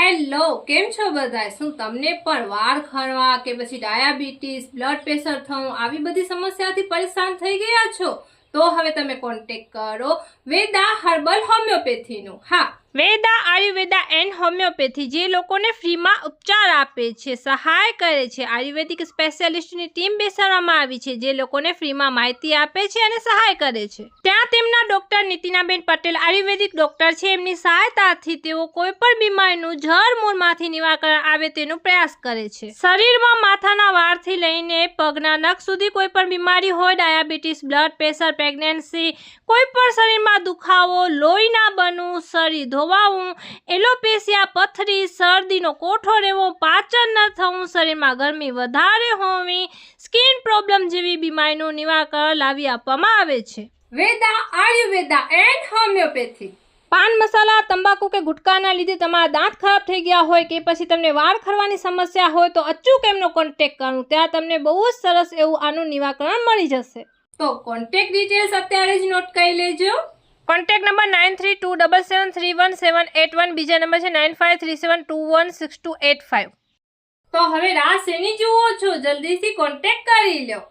Hello, કેમ છો બધાય? શું તમને પણ વાળ ખરવા કે પછી ડાયાબિટીસ, બ્લડ પ્રેશર થવું આવી બધી સમસ્યાથી પરેશાન થઈ ગયા છો? તો હવે તમે કોન્ટેક્ટ કરો વેદા હર્બલ હોમિયોપેથીનું. હા, વેદા આયુર્વેદા એન્ડ હોમિયોપેથી જે લોકોને ફ્રીમાં ઉપચાર આપે છે, સહાય કરે છે. આયુર્વેદિક સ્પેશિયાલિસ્ટની ટીમ બેસાડવામાં આવી છે જે લોકોને ફ્રીમાં માહિતી આપે છે અને સહાય કરે છે. ત્યાં તેમના ડોક્ટર નીતિનાબેન પટેલ આયુર્વેદિક ડોક્ટર છે. એમની સહાયતાથી તેઓ કોઈ પણ બીમારીનું જડમૂળમાંથી નિવારણ આવે તેનો પ્રયાસ કરે છે. શરીરમાં માથાના વાળથી લઈને પગના નખ સુધી કોઈ પણ બીમારી હોય, ડાયાબિટીસ, બ્લડ પ્રેશર, પ્રેગ્નન્સી, કોઈ પણ શરીરમાં દુખાવો, લોહી ના બનવું, શરીર ધોવાવું, એલોપેશિયા, પથરી, શરદીનો કોઠો રહેવો, પાચન ન થવું, શરીરમાં ગરમી વધારે હોવી, સ્કિન પ્રોબ્લેમ જેવી બીમારીનું નિવારણ લાવી આપવામાં આવે છે. Veda Ayurveda and homeopathy. પાન મસાલા, તંબાકુ કે ગુટકાના લીધે તમારા દાંત ખરાબ થઈ ગયા હોય કે પછી તમને વાળ ખરવાની સમસ્યા હોય તો અચૂક એમનો કોન્ટેક્ટ કરવું. ત્યાં તમને બહુ જ સરસ એવું આનું નિવારણ મળી જશે. તો કોન્ટેક્ટ ડિટેલ્સ અત્યારે જ નોટ કરી લેજો. Contact number 9327731781. બીજા નંબર છે 9537216285. તો હવે રાહ શેની જુઓ છો? જલ્દીથી કોન્ટેક્ટ કરી લો.